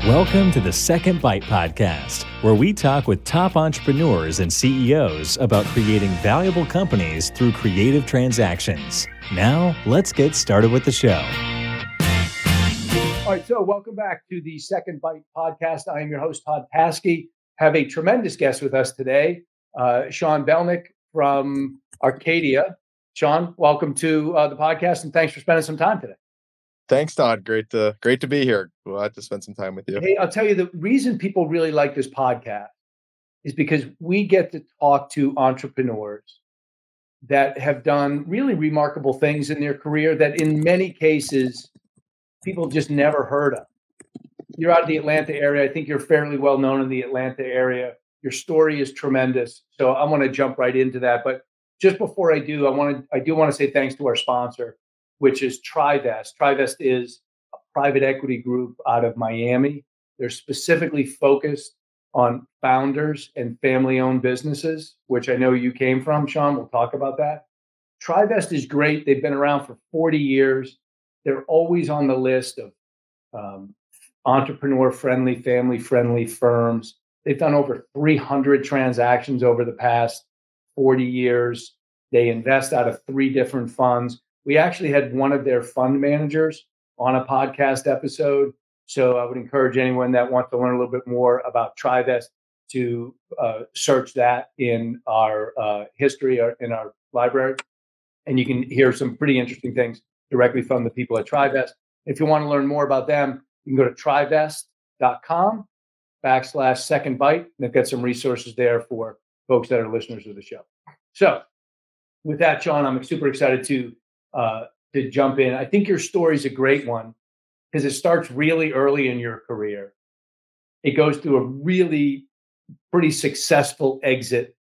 Welcome to the Second Bite podcast, where we talk with top entrepreneurs and CEOs about creating valuable companies through creative transactions. Now, let's get started with the show. All right, so welcome back to the Second Bite podcast. I am your host, Todd Paskey. Have a tremendous guest with us today, Sean Belnick from Arcadia. Sean, welcome to the podcast, and thanks for spending some time today. Thanks, Todd. Great to be here. Glad to spend some time with you. Hey, I'll tell you, the reason people really like this podcast is because we get to talk to entrepreneurs that have done really remarkable things in their career that in many cases people just never heard of. You're out of the Atlanta area. I think you're fairly well known in the Atlanta area. Your story is tremendous. So I want to jump right into that. But just before I do, I do want to say thanks to our sponsor, which is Trivest. Trivest is a private equity group out of Miami. They're specifically focused on founders and family-owned businesses, which I know you came from, Sean. We'll talk about that. Trivest is great. They've been around for 40 years. They're always on the list of entrepreneur-friendly, family-friendly firms. They've done over 300 transactions over the past 40 years. They invest out of 3 different funds. We actually had one of their fund managers on a podcast episode. So I would encourage anyone that wants to learn a little bit more about Trivest to search that in our history or in our library. And you can hear some pretty interesting things directly from the people at Trivest. If you want to learn more about them, you can go to trivest.com/secondbite. They've got some resources there for folks that are listeners of the show. So with that, Sean, I'm super excited to jump in. I think your story is a great one because it starts really early in your career. It goes through a really pretty successful exit.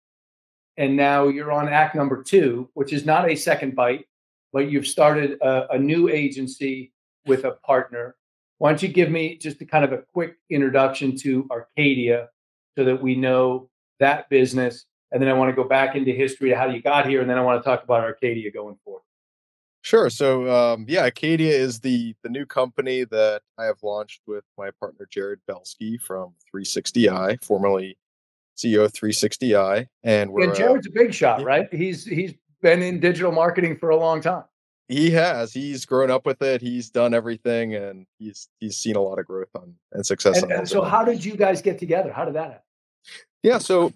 And now you're on act number 2, which is not a second bite, but you've started a new agency with a partner. Why don't you give me just a kind of a quick introduction to Arcadia so that we know that business. And then I want to go back into history to how you got here. And then I want to talk about Arcadia going forward. Sure. So, Acadia is the new company that I have launched with my partner, Jared Belsky from 360i, formerly CEO of 360i. And Jared's a big shot, right? He's been in digital marketing for a long time. He has. He's grown up with it. He's done everything, and he's seen a lot of growth and success. And so how did you guys get together? How did that happen? Yeah, so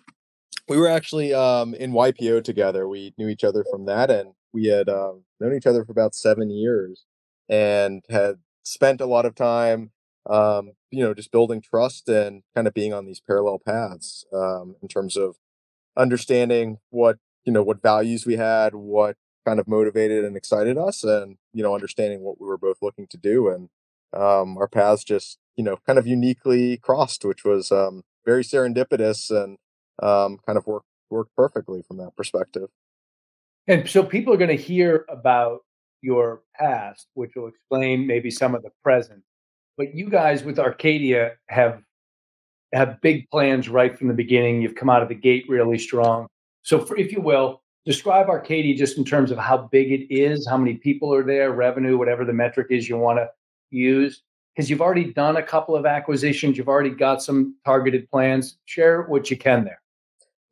we were actually in YPO together. We knew each other from that, and we had known each other for about 7 years and had spent a lot of time, just building trust and kind of being on these parallel paths in terms of understanding what values we had, what kind of motivated and excited us, and, understanding what we were both looking to do. And our paths just, kind of uniquely crossed, which was very serendipitous and kind of worked perfectly from that perspective. And so people are going to hear about your past, which will explain maybe some of the present. But you guys with Arcadia have big plans right from the beginning. You've come out of the gate really strong. So if you will, describe Arcadia just in terms of how big it is, how many people are there, revenue, whatever the metric is you want to use. Because you've already done a couple of acquisitions. You've already got some targeted plans. Share what you can there.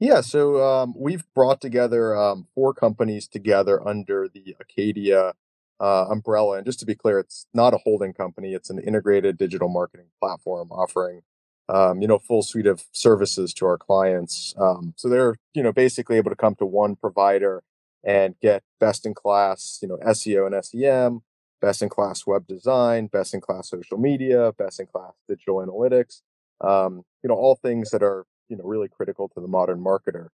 Yeah, so we've brought together 4 companies together under the Arcadia umbrella. And just to be clear, it's not a holding company. It's an integrated digital marketing platform offering, full suite of services to our clients. So they're, basically able to come to one provider and get best-in-class, SEO and SEM, best-in-class web design, best-in-class social media, best-in-class digital analytics, all things that are really critical to the modern marketer.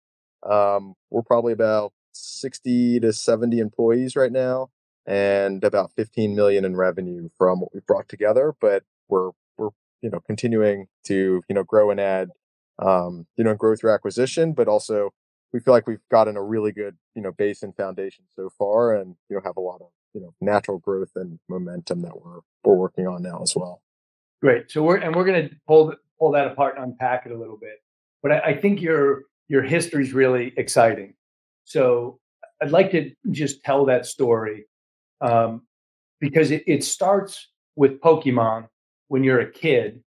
We're probably about 60 to 70 employees right now and about 15 million in revenue from what we've brought together, but we're continuing to, grow and add, grow through acquisition, but also we feel like we've gotten a really good, base and foundation so far, and, have a lot of, natural growth and momentum that we're working on now as well. Great. So we're going to pull that apart and unpack it a little bit. But I think your history is really exciting. So I'd like to just tell that story because it starts with Pokemon when you're a kid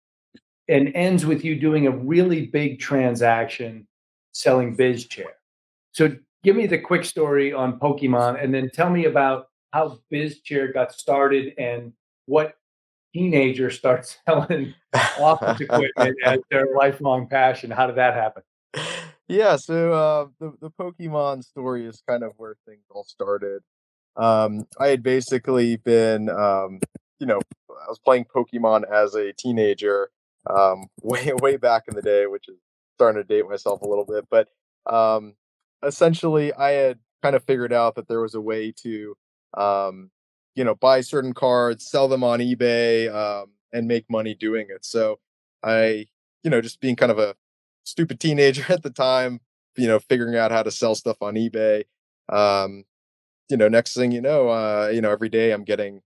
and ends with you doing a really big transaction selling BizChair. So give me the quick story on Pokemon, and then tell me about how BizChair got started and what teenager starts selling office equipment as their lifelong passion. How did that happen? Yeah, so the Pokemon story is kind of where things all started. I had basically been, I was playing Pokemon as a teenager, way back in the day, which is starting to date myself a little bit. But um, essentially, I had kind of figured out that there was a way to, buy certain cards, sell them on eBay, and make money doing it. So I, just being kind of a stupid teenager at the time, figuring out how to sell stuff on eBay. Um, next thing every day I'm getting,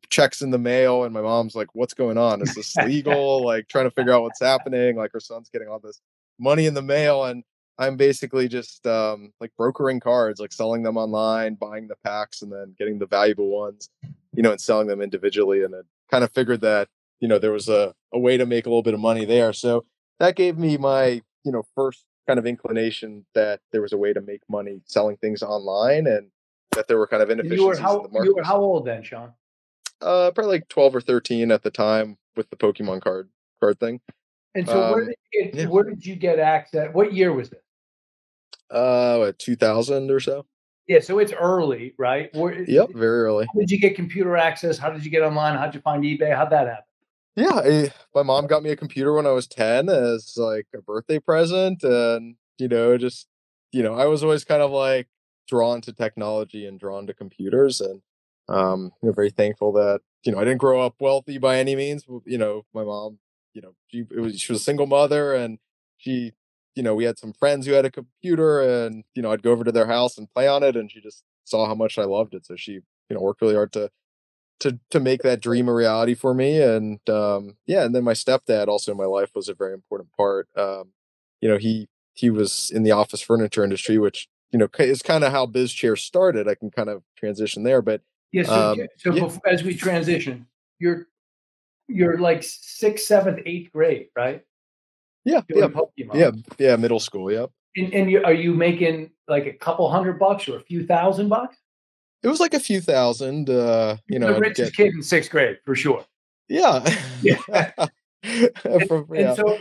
checks in the mail, and my mom's like, "What's going on? Is this legal?" Like trying to figure out what's happening. Like her son's getting all this money in the mail, and I'm basically just like brokering cards, like selling them online, buying the packs, and then getting the valuable ones, and selling them individually. And I kind of figured that, there was a way to make a little bit of money there. So that gave me my, first kind of inclination that there was a way to make money selling things online, and that there were kind of inefficiencies in the You were market. how old then, Sean? Probably like 12 or 13 at the time with the Pokemon card thing. And so Yeah. where did you get access? What year was this? 2000 or so. Yeah, so it's early, right? Yep, very early. How did you get computer access? How did you get online? How'd you find eBay? How'd that happen? Yeah, my mom got me a computer when I was 10 as like a birthday present, and I was always kind of like drawn to technology and drawn to computers, and very thankful that I didn't grow up wealthy by any means. My mom, she was a single mother, and she, we had some friends who had a computer, and I'd go over to their house and play on it, and she just saw how much I loved it, so she worked really hard to make that dream a reality for me. And and then my stepdad also in my life was a very important part. He was in the office furniture industry, which is kind of how BizChair started. I can kind of transition there, but Yeah, yeah, as we transition, you're like sixth, seventh, eighth grade, right? yeah, yeah, Doing Pokemon. yeah, middle school. Yep. And are you making like a couple $100 or a few $1,000? It was like a few thousand. You're the I'd get richest kid in sixth grade for sure. yeah, Yeah. yeah. So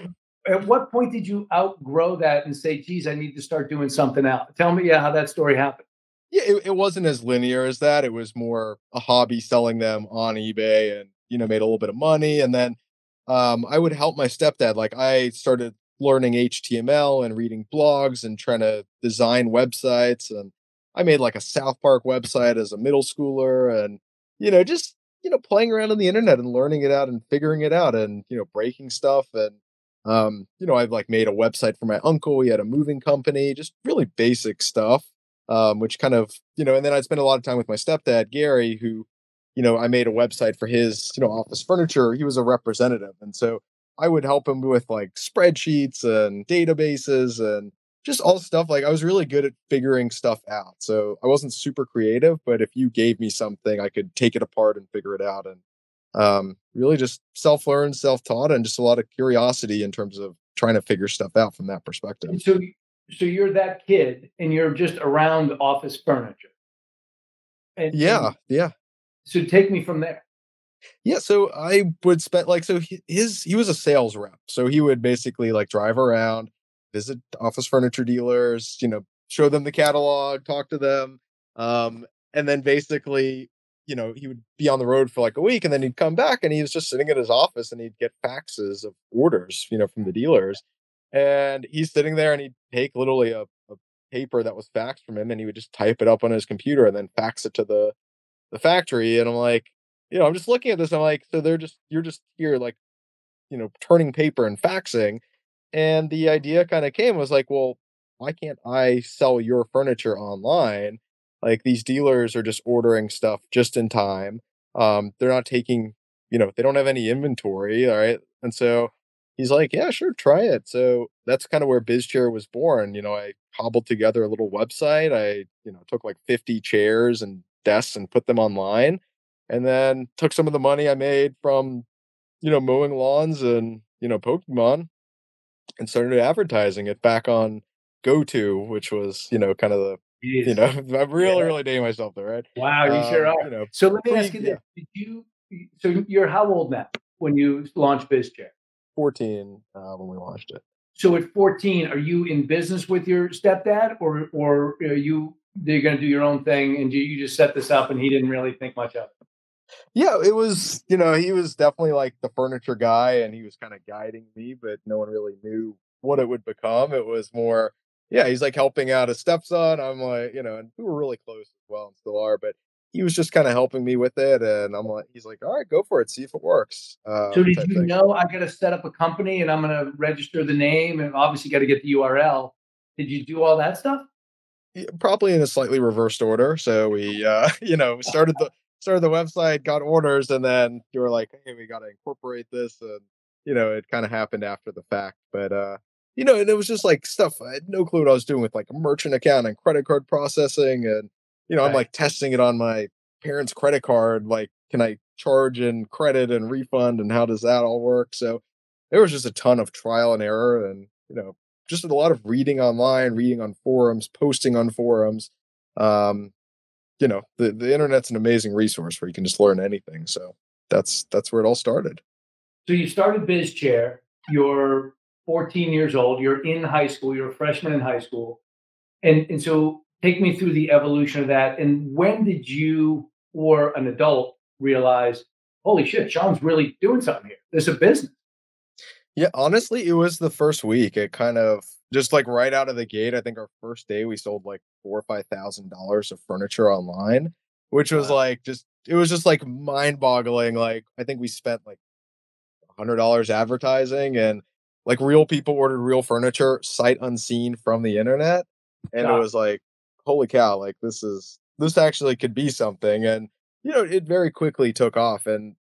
at what point did you outgrow that and say, geez, I need to start doing something else? Tell me how that story happened. Yeah, it wasn't as linear as that. It was more a hobby selling them on eBay, and made a little bit of money. And then I would help my stepdad. Like I started learning HTML and reading blogs and trying to design websites. And I made like a South Park website as a middle schooler, and just playing around on the internet and learning it out and figuring it out, and breaking stuff. And I've like made a website for my uncle. He had a moving company, just really basic stuff, which kind of, and then I'd spend a lot of time with my stepdad, Gary, who, I made a website for his, office furniture. He was a representative. And so I would help him with like spreadsheets and databases and just all stuff. Like I was really good at figuring stuff out. So I wasn't super creative, but if you gave me something, I could take it apart and figure it out. And really just self-learned, self-taught, and just a lot of curiosity in terms of trying to figure stuff out from that perspective. And so you're that kid and you're just around office furniture. Yeah. So take me from there. Yeah, so I would spend like so he was a sales rep. So he would basically like drive around, visit office furniture dealers, show them the catalog, talk to them. And then basically, he would be on the road for like a week, and then he'd come back and he was just sitting at his office, and he'd get faxes of orders, from the dealers. And he's sitting there, and he'd take literally a paper that was faxed from him, and he would just type it up on his computer and then fax it to the factory. And I'm like, I'm just looking at this. I'm like, so you're just here, like, turning paper and faxing. And the idea kind of came was like, well, why can't I sell your furniture online? Like these dealers are just ordering stuff just in time. They're not taking, they don't have any inventory. All right. And so he's like, yeah, sure, try it. So that's kind of where BizChair was born. I cobbled together a little website. I, took like 50 chairs and desks and put them online, and then took some of the money I made from, mowing lawns and, Pokemon and started advertising it back on GoTo, which was, kind of Jeez. I'm really, Yeah. really dating myself there, right? Wow, you sure are. So let me ask you Yeah, this. So you're how old now when you launched BizChair? 14 when we launched it. So at 14, are you in business with your stepdad or they're going to do your own thing and you just set this up and he didn't really think much of it? Yeah, it was, he was definitely like the furniture guy and he was kind of guiding me, but no one really knew what it would become. It was more, yeah, he's like helping out his stepson. I'm like, and we were really close as well and still are, but he was just kind of helping me with it. And I'm like, he's like, all right, go for it. See if it works. So did Type you thing. know I got to set up a company and I'm going to register the name and obviously got to get the URL? Did you do all that stuff? Yeah, probably in a slightly reversed order. So we, started the website, got orders, and then you were like, "Hey, we got to incorporate this," and it kind of happened after the fact. But and it was just like stuff I had no clue what I was doing with like a merchant account and credit card processing, and I'm Right. like testing it on my parents' credit card. Like, can I charge in credit and refund, and how does that all work? So there was just a ton of trial and error, and just a lot of reading online, reading on forums, posting on forums. Um, the internet's an amazing resource where you can just learn anything. So that's where it all started. So you started BizChair. You're 14 years old. You're in high school. You're a freshman in high school. And so take me through the evolution of that. And when did you or an adult realize, holy shit, Sean's really doing something here? There's a business. Yeah, honestly, it was the first week. It kind of just like right out of the gate. I think our first day we sold like $4,000 or $5,000 of furniture online, which was Wow. like it was just like mind boggling. Like I think we spent like $100 advertising, and like real people ordered real furniture sight unseen from the internet, and it God. was like, holy cow, like this actually could be something. And it very quickly took off, and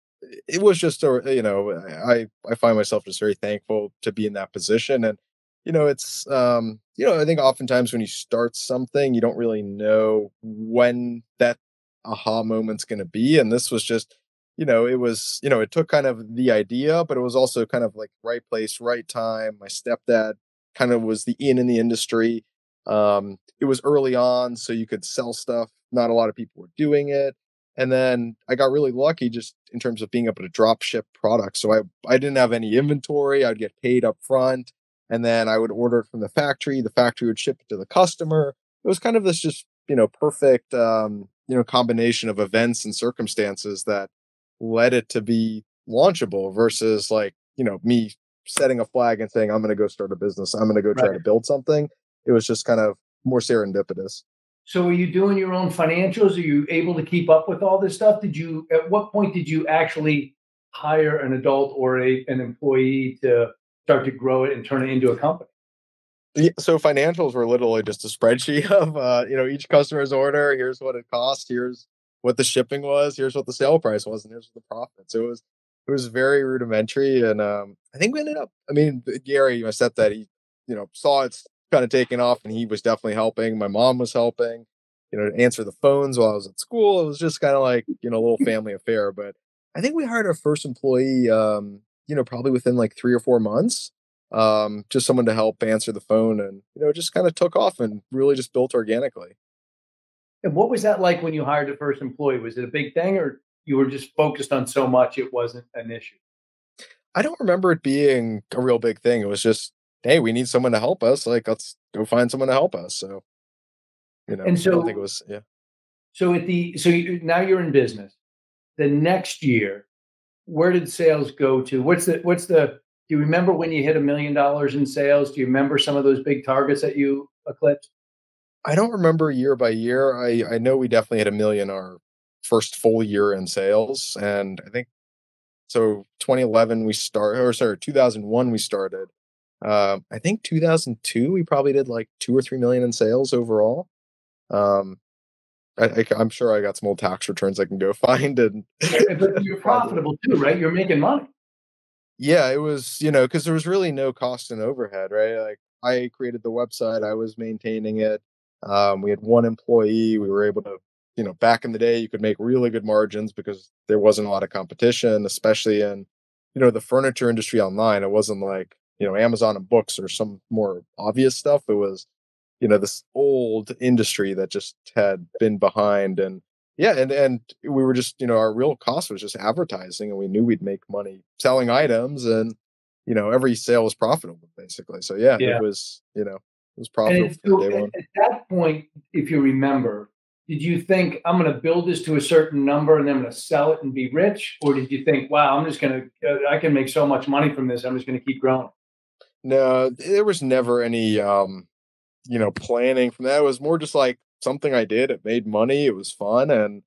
it was just I find myself just very thankful to be in that position. And it's I think oftentimes when you start something you don't really know when that aha moment's going to be, and this was just it was, it took kind of the idea, but it was also kind of like right place, right time. My stepdad kind of was the in the industry. It was early on, so you could sell stuff. Not a lot of people were doing it. And then I got really lucky just in terms of being able to drop ship products. So I didn't have any inventory. I'd get paid up front, and then I would order it from the factory. The factory would ship it to the customer. It was kind of this just, perfect, combination of events and circumstances that led it to be launchable versus like, me setting a flag and saying, I'm going to go start a business. I'm going to go try Right. to build something. It was just kind of more serendipitous. So are you doing your own financials? Are you able to keep up with all this stuff? At what point did you actually hire an adult or an employee to start to grow it and turn it into a company? Yeah, so financials were literally just a spreadsheet of, each customer's order. Here's what it cost. Here's what the shipping was. Here's what the sale price was, and here's what the profit. So it was very rudimentary, and I think we ended up. I mean, Gary, my stepdad, he saw it's kind of taking off, and he was definitely helping. My mom was helping, to answer the phones while I was at school. It was just kind of like a little family affair. But I think we hired our first employee, probably within like 3 or 4 months, just someone to help answer the phone, and it just kind of took off and really just built organically. And what was that like when you hired the first employee? Was it a big thing or you were just focused on so much it wasn't an issue? I don't remember it being a real big thing. It was just, hey, we need someone to help us. Like, let's go find someone to help us. So, And I don't think it so was, yeah. now you're in business. The next year, where did sales go to? Do you remember when you hit $1 million in sales? Do you remember some of those big targets that you eclipsed? I don't remember year by year. I know we definitely hit a million our first full year in sales. And I think so 2011 we started, or sorry, 2001 we started. I think 2002 we probably did like 2 or 3 million in sales overall. Um, I'm sure I got some old tax returns I can go find and But you're find it. profitable too, right? You're making money. Yeah, it was, because there was really no cost and overhead, right? Like I created the website, I was maintaining it. We had one employee. We were able to, back in the day, you could make really good margins because there wasn't a lot of competition, especially in, the furniture industry online. It wasn't like, Amazon and books or some more obvious stuff. It was, this old industry that just had been behind. And yeah, and we were just, our real cost was just advertising, and we knew we'd make money selling items, and, every sale was profitable basically. So yeah, Yeah. it was profitable from day one. At that point, if you remember, did you think I'm going to build this to a certain number and then I'm going to sell it and be rich? Or did you think, wow, I can make so much money from this, I'm just going to keep growing? No, there was never any, planning from that. It was more just like something I did. It made money. It was fun, and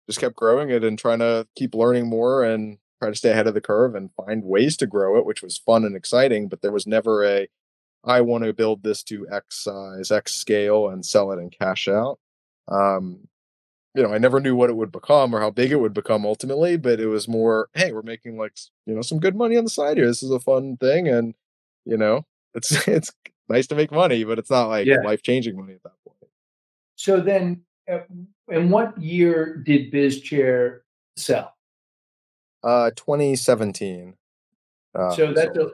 just kept growing it and trying to keep learning more and try to stay ahead of the curve and find ways to grow it, which was fun and exciting. But there was never I want to build this to X size, X scale, and sell it and cash out. Um, I never knew what it would become or how big it would become ultimately, but it was more, hey, we're making like, some good money on the side here. This is a fun thing. And, you know, it's nice to make money, but it's not like Yeah. life-changing money at that point. So then, in what year did BizChair sell? 2017. So that's a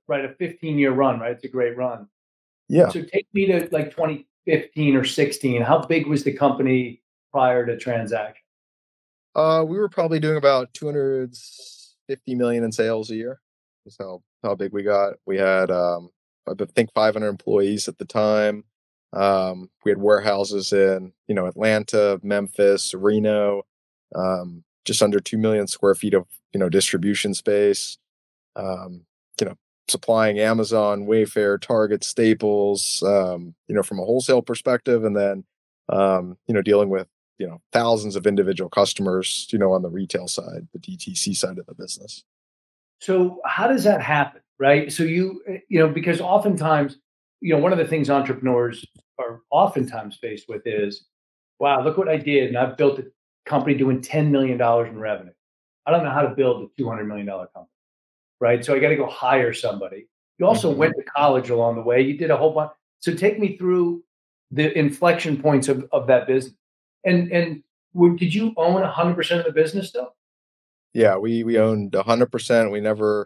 15-year run, right? It's a great run. Yeah. So take me to like 2015 or 16. How big was the company prior to transaction? We were probably doing about 250 million in sales a year. Is how big we got. We had I think 500 employees at the time. We had warehouses in Atlanta, Memphis, Reno, just under 2 million square feet of distribution space. Um, you know, Supplying Amazon, Wayfair, Target, Staples. From a wholesale perspective, and then dealing with thousands of individual customers, on the retail side, the DTC side of the business. So how does that happen, right? So because oftentimes, one of the things entrepreneurs are oftentimes faced with is, wow, look what I did. And I've built a company doing $10 million in revenue. I don't know how to build a $200 million company, right? So I got to go hire somebody. You also went to college along the way. You did a whole bunch. So take me through the inflection points of that business. And did you own 100% of the business still? Yeah, we owned 100%.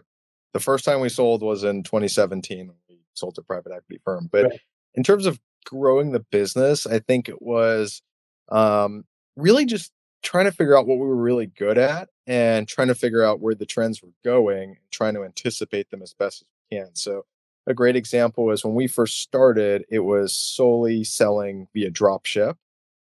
The first time we sold was in 2017. We sold to a private equity firm. But Right. in terms of growing the business, I think it was really just trying to figure out what we were really good at and trying to figure out where the trends were going and trying to anticipate them as best as we can. So a great example is when we first started, it was solely selling via drop ship.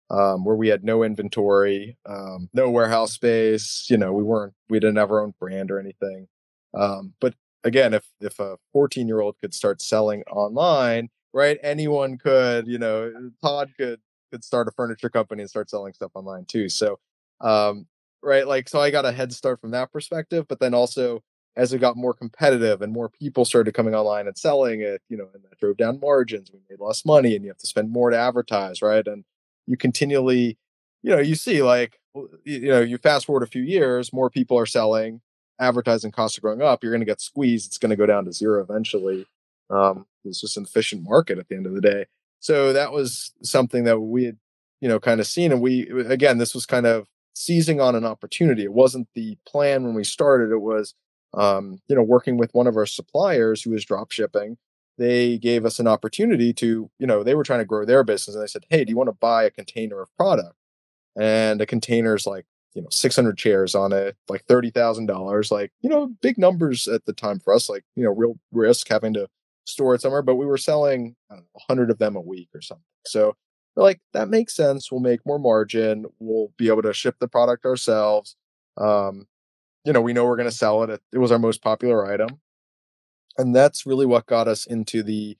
Where we had no inventory, no warehouse space. We didn't have our own brand or anything. But again, if a 14-year-old could start selling online, right? Anyone could. Todd could start a furniture company and start selling stuff online too. So, right, so I got a head start from that perspective. But then also, as it got more competitive and more people started coming online and selling it, and that drove down margins. We made less money, and you have to spend more to advertise, right? And you continually, you see you fast forward a few years, more people are selling, advertising costs are going up, you're going to get squeezed. It's going to go down to zero eventually. It's just an efficient market at the end of the day. So that was something that we had, kind of seen. And this was kind of seizing on an opportunity. It wasn't the plan when we started. It was, working with one of our suppliers who was drop shipping. They gave us an opportunity to, they were trying to grow their business, and they said, hey, do you want to buy a container of product? And a container's like, 600 chairs on it, like $30,000, like, big numbers at the time for us, like, real risk having to store it somewhere, but we were selling 100 of them a week or something. So we're like, that makes sense. We'll make more margin. We'll be able to ship the product ourselves. We know we're going to sell it. It was our most popular item. And that's really what got us into the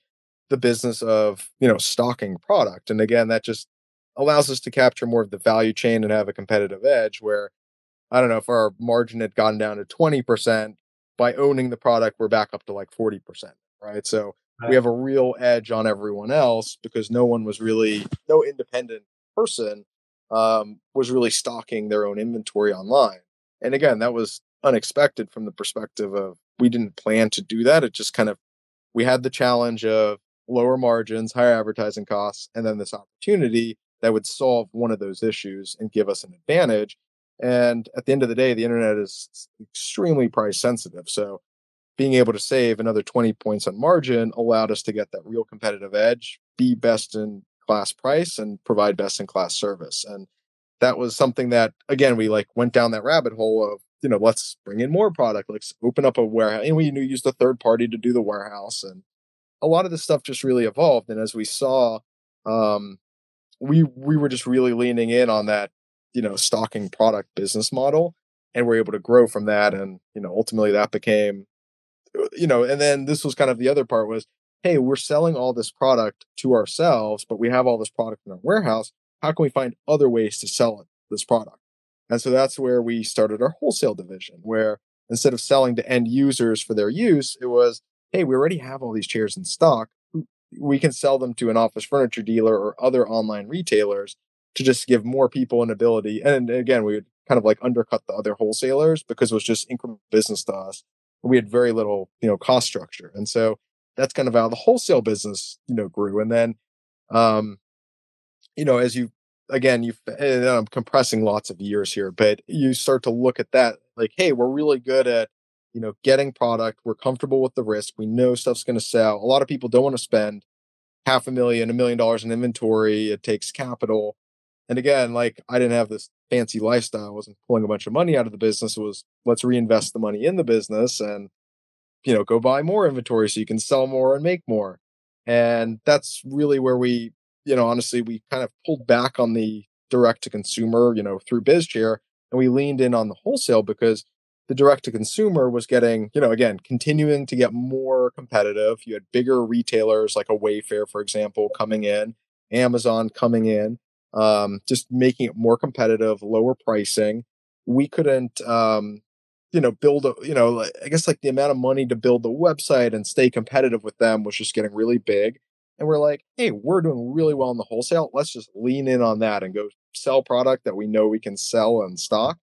business of, stocking product. And again, that just allows us to capture more of the value chain and have a competitive edge where, I don't know, if our margin had gone down to 20%, by owning the product, we're back up to like 40%, right? So we have a real edge on everyone else because no independent person was really stocking their own inventory online. And again, that was unexpected from the perspective of we didn't plan to do that. It just we had the challenge of lower margins, higher advertising costs, and then this opportunity that would solve one of those issues and give us an advantage. And at the end of the day, the internet is extremely price sensitive. So being able to save another 20 points on margin allowed us to get that real competitive edge, be best in class price, and provide best in class service. And that was something that, again, we like went down that rabbit hole of, let's bring in more product, let's open up a warehouse. And we used a third party to do the warehouse. And a lot of this stuff just really evolved. And as we saw, we were just really leaning in on that, stocking product business model, and we're able to grow from that. And, ultimately that became, and then this was kind of the other part was, hey, we're selling all this product to ourselves, but we have all this product in our warehouse. How can we find other ways to sell this product? And so that's where we started our wholesale division, where instead of selling to end users for their use, it was, hey, we already have all these chairs in stock. We can sell them to an office furniture dealer or other online retailers to just give more people an ability. And again, we would kind of like undercut the other wholesalers because it was just incremental business to us. We had very little, cost structure. And so that's kind of how the wholesale business, grew. And then, as and I'm compressing lots of years here, but you start to look at that like, hey, we're really good at, getting product. We're comfortable with the risk. We know stuff's going to sell. A lot of people don't want to spend $500,000, $1 million in inventory. It takes capital. And again, like I didn't have this fancy lifestyle. I wasn't pulling a bunch of money out of the business. It was let's reinvest the money in the business and, go buy more inventory so you can sell more and make more. And that's really where we, honestly, we kind of pulled back on the direct to consumer, through BizChair, and we leaned in on the wholesale because the direct to consumer was getting, again, continuing to get more competitive. You had bigger retailers like a Wayfair, for example, coming in, Amazon coming in, just making it more competitive, lower pricing. We couldn't, build I guess like the amount of money to build the website and stay competitive with them was just getting really big. And we're like, hey, we're doing really well in the wholesale. Let's just lean in on that and go sell product that we know we can sell and stock.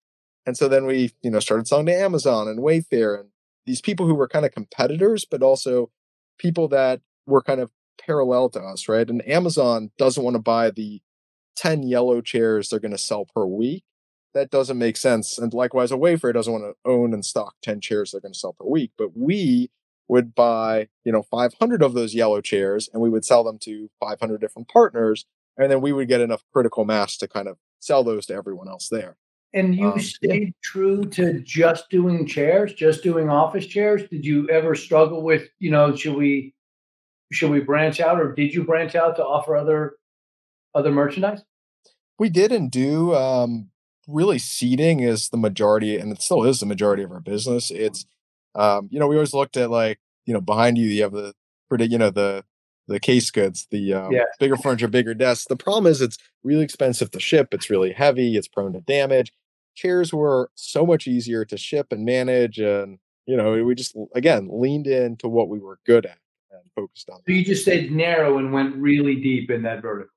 And so then we, started selling to Amazon and Wayfair and these people who were kind of competitors, but also people that were kind of parallel to us, right? And Amazon doesn't want to buy the 10 yellow chairs they're going to sell per week. That doesn't make sense. And likewise, a Wayfair doesn't want to own and stock 10 chairs they're going to sell per week. But we would buy, 500 of those yellow chairs and we would sell them to 500 different partners. And then we would get enough critical mass to kind of sell those to everyone else there. And you stayed true to just doing chairs, just doing office chairs? Did you ever struggle with, should we branch out, or did you branch out to offer other merchandise? We did and do. Really, seating is the majority, and it still is the majority of our business. It's, we always looked at like, behind you have the case goods, the bigger furniture, bigger desks. The problem is it's really expensive to ship. It's really heavy. It's prone to damage. Chairs were so much easier to ship and manage. And, we just, again, leaned into what we were good at and focused on. So you just stayed narrow and went really deep in that vertical.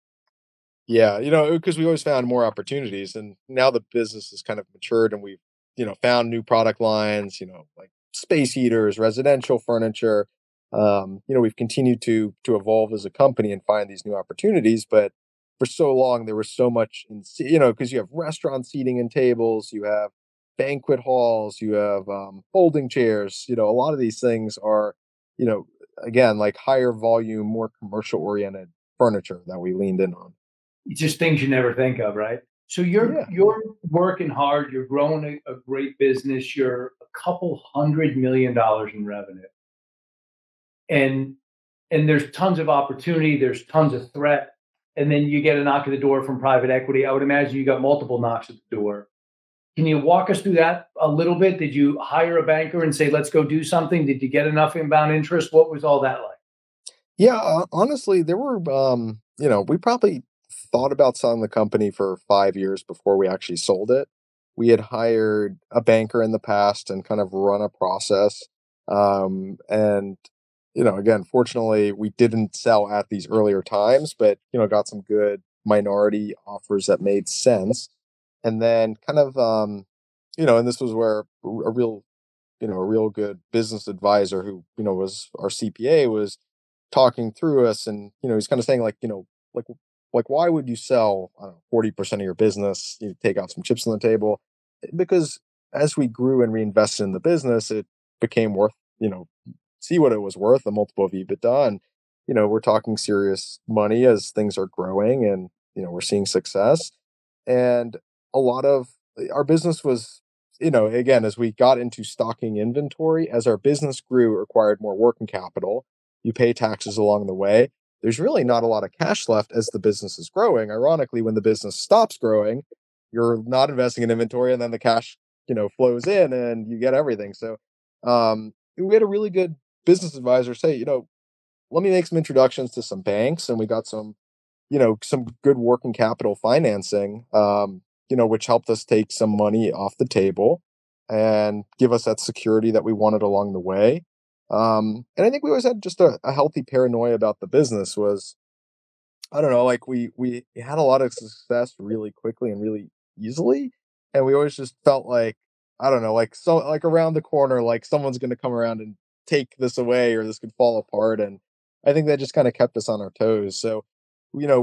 Yeah, because we always found more opportunities. And now the business is kind of matured and we've, found new product lines, like space heaters, residential furniture. We've continued to evolve as a company and find these new opportunities. But for so long, there was so much, because you have restaurant seating and tables, you have banquet halls, you have folding chairs. A lot of these things are, again, like higher volume, more commercial oriented furniture that we leaned in on. It's just things you never think of, right? So you're working hard. You're growing a great business. You're $200 million in revenue. And there's tons of opportunity, there's tons of threat, and then you get a knock at the door from private equity. I would imagine you got multiple knocks at the door. Can you walk us through that a little bit? Did you hire a banker and say, let's go do something? Did you get enough inbound interest? What was all that like? Yeah, honestly, there were, we probably thought about selling the company for 5 years before we actually sold it. We had hired a banker in the past and kind of run a process. And again, fortunately, we didn't sell at these earlier times, but, got some good minority offers that made sense. And then kind of, and this was where a real good business advisor who, was our CPA was talking through us. And, he's kind of saying like, why would you sell, I don't know, 40% of your business, you take out some chips on the table? because as we grew and reinvested in the business, it became worth, see what it was worth, a multiple of EBITDA. And, we're talking serious money as things are growing and, we're seeing success. And a lot of our business was, again, as we got into stocking inventory, as our business grew, it required more working capital. You pay taxes along the way. There's really not a lot of cash left as the business is growing. Ironically, when the business stops growing, you're not investing in inventory, and then the cash, flows in and you get everything. So we had a really good business advisor say, let me make some introductions to some banks, and we got some good working capital financing, which helped us take some money off the table and give us that security that we wanted along the way. And I think we always had just a healthy paranoia about the business. Was, I don't know, like we had a lot of success really quickly and really easily. And we always just felt like, I don't know, like around the corner, like someone's going to come around and take this away, or this could fall apart. And I think that just kind of kept us on our toes. So, so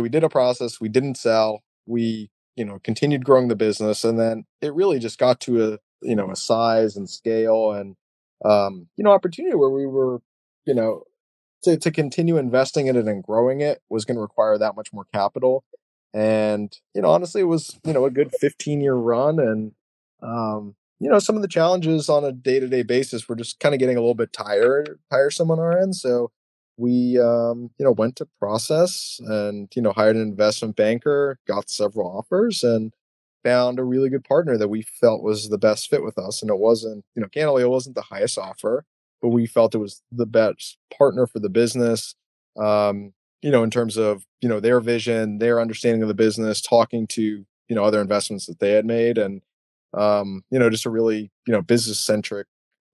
we did a process, we didn't sell, we, continued growing the business. And then it really just got to a size and scale and, opportunity where we were, you know, to continue investing in it and growing it was going to require that much more capital. And, honestly, it was, a good 15-year run. And, some of the challenges on a day-to-day basis were just kind of getting a little bit tiresome on our end. So we, went to process and, hired an investment banker, got several offers, and found a really good partner that we felt was the best fit with us. And it wasn't, candidly, it wasn't the highest offer, but we felt it was the best partner for the business. In terms of, their vision, their understanding of the business, talking to, other investments that they had made. And, just a really, business centric,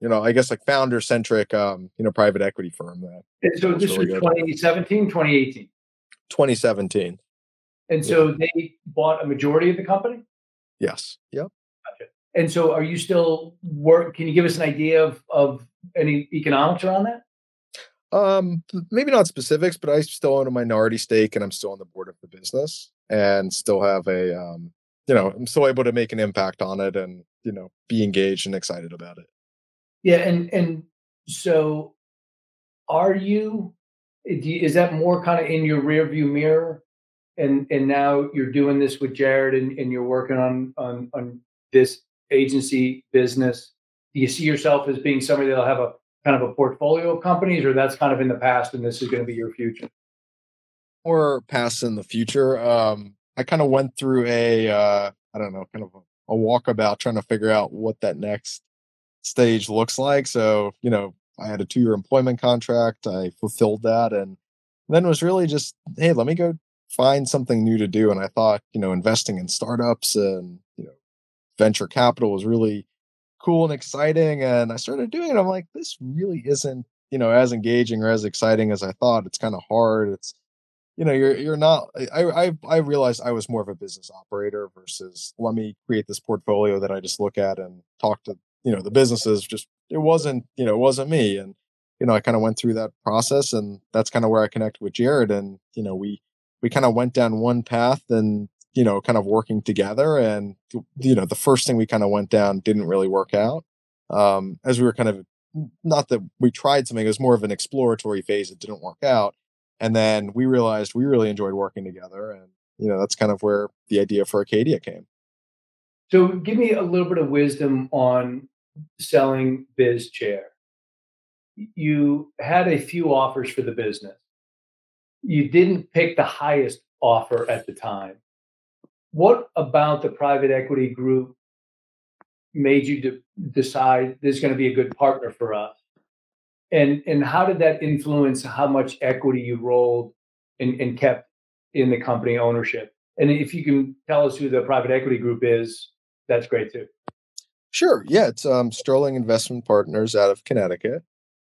I guess like founder centric, private equity firm that. And so this really was good. 2017, 2018. 2017. And so they bought a majority of the company? Yes. Yep. Gotcha. And so are you still can you give us an idea of any economics around that? Maybe not specifics, but I still own a minority stake and I'm still on the board of the business and still have I'm still able to make an impact on it and, be engaged and excited about it. Yeah. And so is that more kind of in your rear view mirror? And now you're doing this with Jared and you're working on this agency business. Do you see yourself as being somebody that'll have a kind of a portfolio of companies, or that's kind of in the past and this is going to be your future? Or past in the future. I kind of went through I don't know, kind of a walkabout trying to figure out what that next stage looks like. So, I had a 2-year employment contract. I fulfilled that. And then it was really just, hey, let me go find something new to do. And I thought, investing in startups and, venture capital was really cool and exciting. And I started doing it. I'm like, this really isn't, as engaging or as exciting as I thought. It's kind of hard. It's, you're not, I realized I was more of a business operator versus let me create this portfolio that I just look at and talk to, the businesses. Just, it wasn't me. And, I kind of went through that process, and that's kind of where I connected with Jared. And, we kind of went down one path and, kind of working together. And, the first thing we kind of went down didn't really work out. As we were kind of, not that we tried something, it was more of an exploratory phase. It didn't work out. And then we realized we really enjoyed working together. And, that's kind of where the idea for Arcadia came. So give me a little bit of wisdom on selling BizChair. You had a few offers for the business. You didn't pick the highest offer at the time. What about the private equity group made you decide this is going to be a good partner for us? And how did that influence how much equity you rolled and kept in the company ownership? And if you can tell us who the private equity group is, that's great too. Sure. Yeah. It's Sterling Investment Partners out of Connecticut.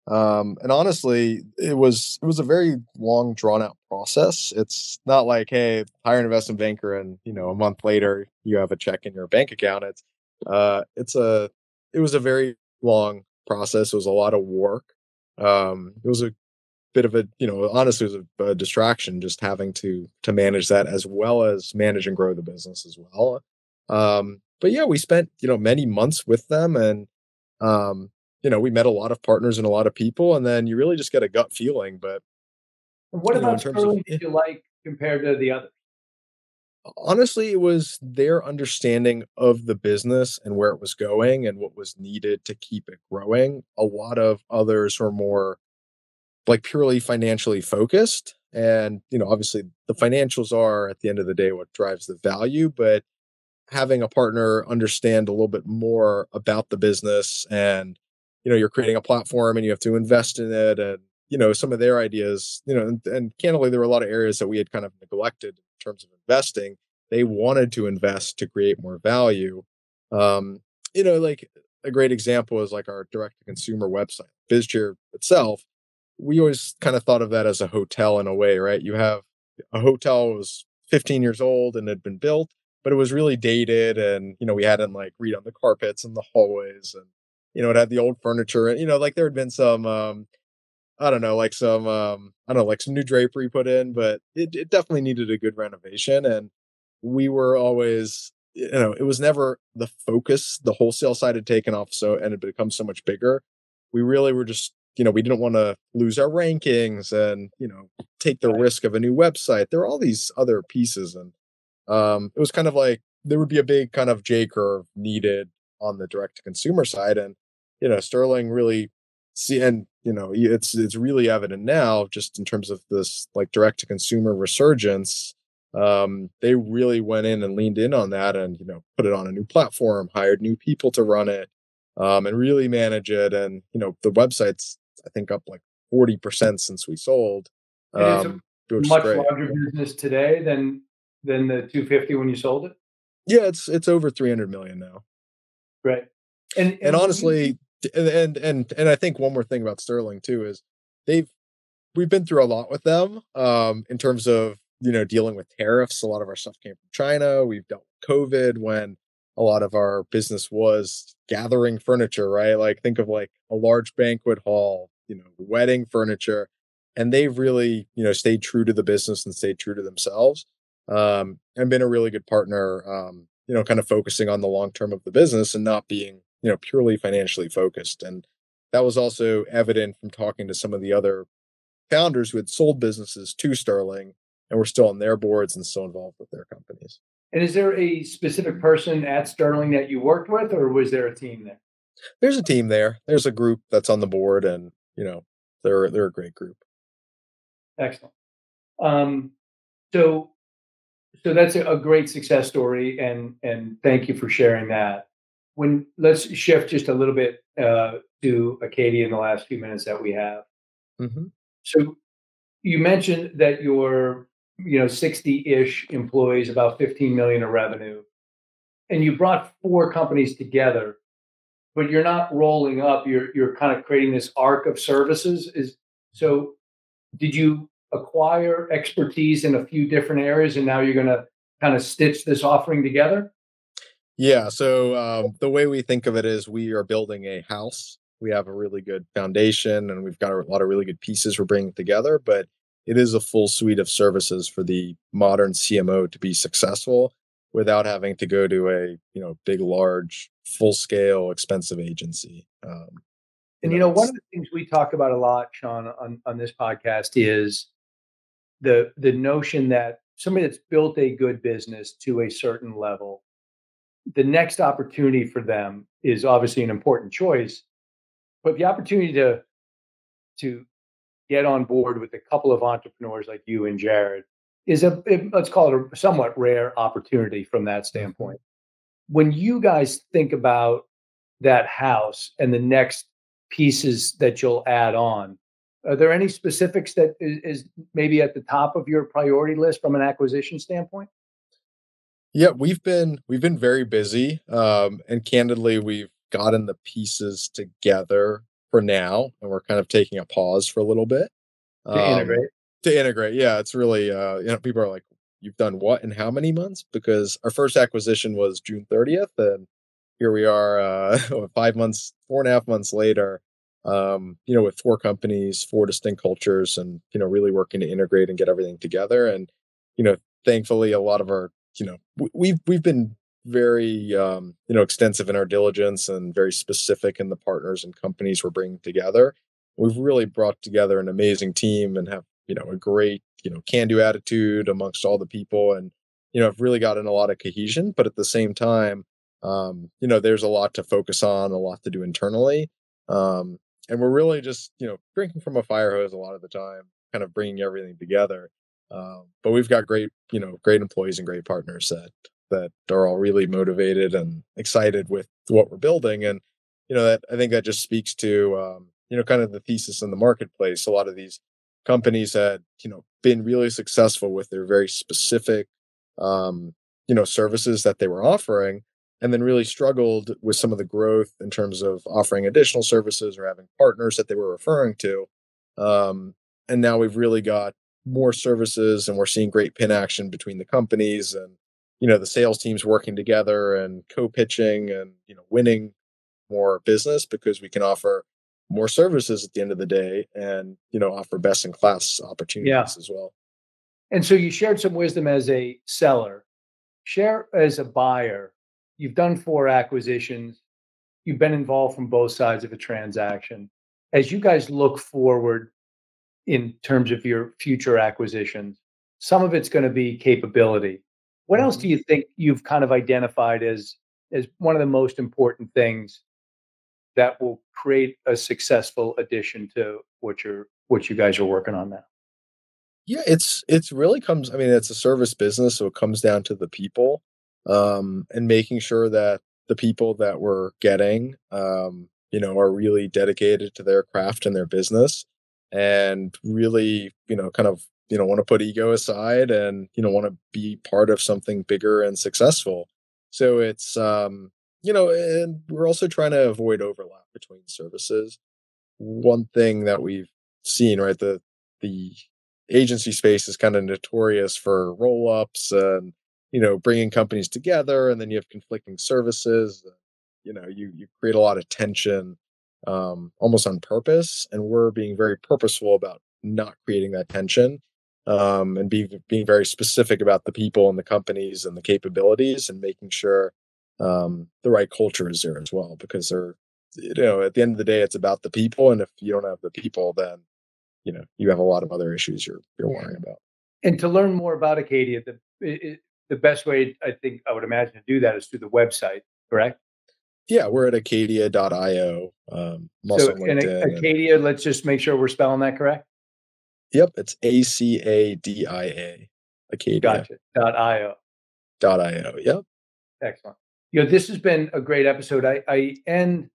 And honestly, it was a very long, drawn out process. It's not like, hey, hire an investment banker and, a month later you have a check in your bank account. It was a very long process. It was a lot of work. It was a bit of a, honestly, it was a distraction just having to manage that as well as manage and grow the business as well. But yeah, we spent, many months with them, and, we met a lot of partners and a lot of people, and then you really just get a gut feeling. But, And what in about terms of, Sterling did you like compared to the others? honestly, it was their understanding of the business and where it was going and what was needed to keep it growing. A lot of others were more like purely financially focused. And, obviously the financials are at the end of the day what drives the value, but having a partner understand a little bit more about the business, and, you're creating a platform and you have to invest in it, and, some of their ideas, and candidly, there were a lot of areas that we had kind of neglected in terms of investing. They wanted to invest to create more value. Um, like a great example is like our direct to consumer website, BizChair itself. We always kind of thought of that as a hotel in a way, right? You have a hotel was 15 years old and had been built, but it was really dated, and, we hadn't like redone the carpets and the hallways, and, it had the old furniture, and, like there had been some, I don't know, like some, I don't know, like some new drapery put in, but it definitely needed a good renovation. And we were always, it was never the focus. The wholesale side had taken off, so, and it become so much bigger. We really were just, we didn't want to lose our rankings and, take the Right. risk of a new website. There were all these other pieces. And it was kind of like there would be a big kind of J curve needed on the direct to consumer side. And, Sterling really see, and, it's really evident now just in terms of this like direct to consumer resurgence. They really went in and leaned in on that, and, put it on a new platform, hired new people to run it, and really manage it. And, the website's, I think, up like 40% since we sold, And it's a which is much great. larger business today than the 250 when you sold it? Yeah, it's over 300 million now. Right. And And and when you honestly, and I think one more thing about Sterling too is they've we've been through a lot with them, in terms of, dealing with tariffs. A lot of our stuff came from China. We've dealt with COVID when a lot of our business was gathering furniture, right? Like think of like a large banquet hall, wedding furniture. And they've really, stayed true to the business and stayed true to themselves. And been a really good partner, kind of focusing on the long term of the business and not being, purely financially focused. And that was also evident from talking to some of the other founders who had sold businesses to Sterling and were still on their boards and still involved with their companies. and is there a specific person at Sterling that you worked with, or was there a team there? There's a team there. There's a group that's on the board, and, they're a great group. Excellent. Um, so so that's a great success story, and thank you for sharing that. When let's shift just a little bit to Acadia in the last few minutes that we have. Hmm. So you mentioned that your 60-ish employees, about 15 million in revenue, and you brought four companies together, but you're not rolling up. You're kind of creating this arc of services. Is so did you acquire expertise in a few different areas and now you're going to kind of stitch this offering together? Yeah. So the way we think of it is we are building a house. We have a really good foundation, and we've got a lot of really good pieces we're bringing together, but it is a full suite of services for the modern CMO to be successful without having to go to a, big, large, full scale, expensive agency. And one It's, of the things we talk about a lot, Sean, on this podcast is the notion that somebody that's built a good business to a certain level, the next opportunity for them is obviously an important choice, but the opportunity to get on board with a couple of entrepreneurs like you and Jared is let's call it a somewhat rare opportunity from that Mhm. standpoint. When you guys think about that house and the next pieces that you'll add on, are there any specifics that is maybe at the top of your priority list from an acquisition standpoint? Yeah, we've been very busy, and candidly, we've gotten the pieces together for now, and we're kind of taking a pause for a little bit. To um, integrate. to integrate. Yeah, it's really, people are like, "You've done what in how many months?" Because our first acquisition was June 30th, and here we are, 5 months, 4.5 months later, with four companies, four distinct cultures, and, really working to integrate and get everything together. And, you know, thankfully, a lot of our, we've been very extensive in our diligence and very specific in the partners and companies we're bringing together. We've really brought together an amazing team and have a great can-do attitude amongst all the people, and have really gotten a lot of cohesion. But at the same time, there's a lot to focus on, a lot to do internally, and we're really just drinking from a fire hose a lot of the time, kind of bringing everything together. But we've got great employees and great partners that are all really motivated and excited with what we're building. And, that I think that just speaks to, kind of the thesis in the marketplace. A lot of these companies had, been really successful with their very specific, services that they were offering, and then really struggled with some of the growth in terms of offering additional services or having partners that they were referring to. And now we've really got more services, and we're seeing great pin action between the companies, and the sales teams working together and co-pitching and winning more business because we can offer more services at the end of the day, and offer best in class opportunities as well. And so you shared some wisdom as a seller. Share as a buyer. You've done 4 acquisitions. You've been involved from both sides of a transaction. As you guys look forward in terms of your future acquisitions, some of it's going to be capability. What else do you think you've kind of identified as one of the most important things that will create a successful addition to what you guys are working on now? Yeah, it's really comes. I mean, it's a service business, so it comes down to the people, and making sure that the people that we're getting, are really dedicated to their craft and their business, and really, kind of, want to put ego aside and want to be part of something bigger and successful. So it's and we're also trying to avoid overlap between services. One thing that we've seen, right, the agency space is kind of notorious for roll ups and bringing companies together, and then you have conflicting services. You create a lot of tension, almost on purpose, and we're being very purposeful about not creating that tension, and being very specific about the people and the companies and the capabilities, and making sure the right culture is there as well, because they're at the end of the day, it's about the people, and if you don't have the people, then you have a lot of other issues you're worrying about. And to learn more about Acadia, the best way I think I would imagine to do that is through the website, correct? Yeah, we're at acadia.io. So in Acadia, let's just make sure we're spelling that correct. Yep, it's ACADIA. Acadia. Gotcha. .io. Yep. Excellent. This has been a great episode. I end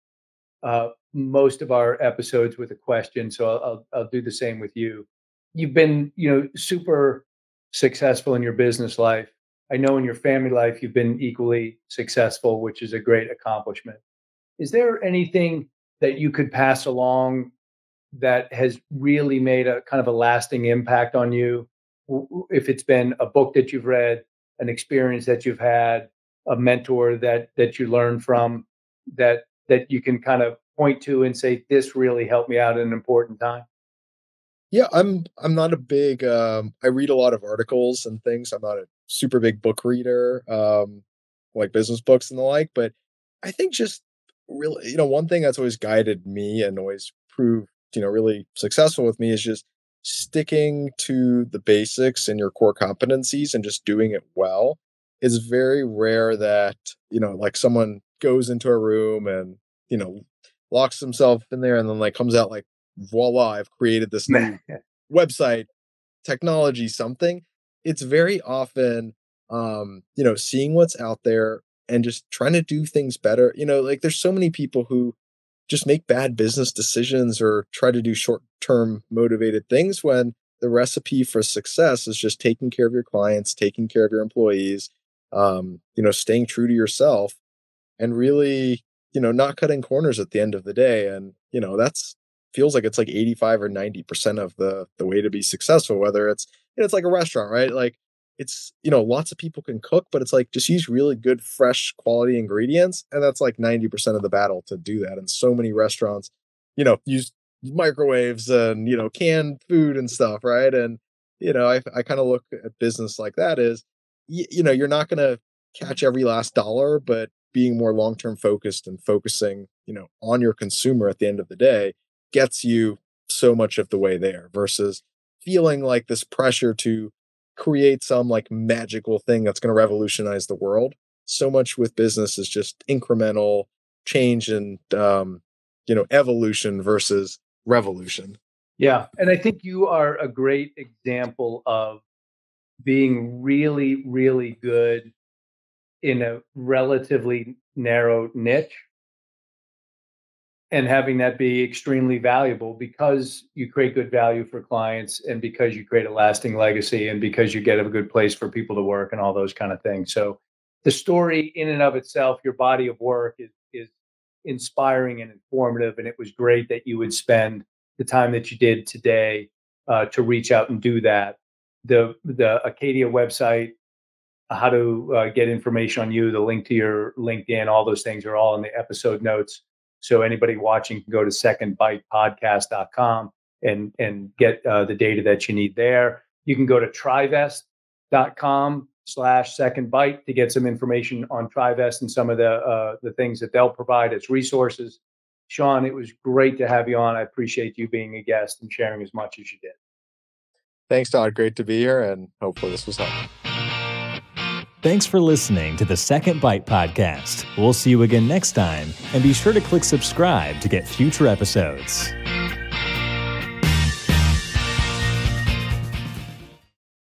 most of our episodes with a question, so I'll do the same with you. You've been, super successful in your business life. I know in your family life you've been equally successful, which is a great accomplishment. Is there anything that you could pass along that has really made a kind of a lasting impact on you? If it's been a book that you've read, an experience that you've had, a mentor that you learned from, that you can kind of point to and say, this really helped me out at an important time? Yeah, I'm not a big I read a lot of articles and things. I'm not a super big book reader, like business books and the like, but I think just really, one thing that's always guided me and always proved, really successful with me is just sticking to the basics and your core competencies and just doing it well. It's very rare that, like someone goes into a room and, locks himself in there and then like comes out like, voila, I've created this new website, technology, something. It's very often, seeing what's out there and just trying to do things better. Like there's so many people who just make bad business decisions or try to do short-term motivated things, when the recipe for success is just taking care of your clients, taking care of your employees, staying true to yourself, and really, not cutting corners at the end of the day. And, that's feels like it's like 85 or 90% of the way to be successful, whether it's, it's like a restaurant, right? Like it's, lots of people can cook, but it's like, just use really good, fresh quality ingredients. And that's like 90% of the battle to do that. And so many restaurants, use microwaves and, canned food and stuff. Right. And, I kind of look at business like that is, you're not going to catch every last dollar, but being more long-term focused and focusing, on your consumer at the end of the day gets you so much of the way there versus feeling like this pressure to create some like magical thing that's going to revolutionize the world. So much with business is just incremental change and, evolution versus revolution. Yeah. And I think you are a great example of being really, really good in a relatively narrow niche and having that be extremely valuable because you create good value for clients and because you create a lasting legacy and because you get a good place for people to work and all those kind of things. So the story in and of itself, your body of work is inspiring and informative. And it was great that you would spend the time that you did today to reach out and do that. The Acadia website, how to get information on you, the link to your LinkedIn, all those things are all in the episode notes. So anybody watching can go to secondbitepodcast.com and get the data that you need there. You can go to trivest.com/secondbite to get some information on Trivest and some of the things that they'll provide as resources. Sean, it was great to have you on. I appreciate you being a guest and sharing as much as you did. Thanks, Todd. Great to be here, and hopefully this was helpful. Thanks for listening to the Second Bite Podcast. We'll see you again next time, and be sure to click subscribe to get future episodes.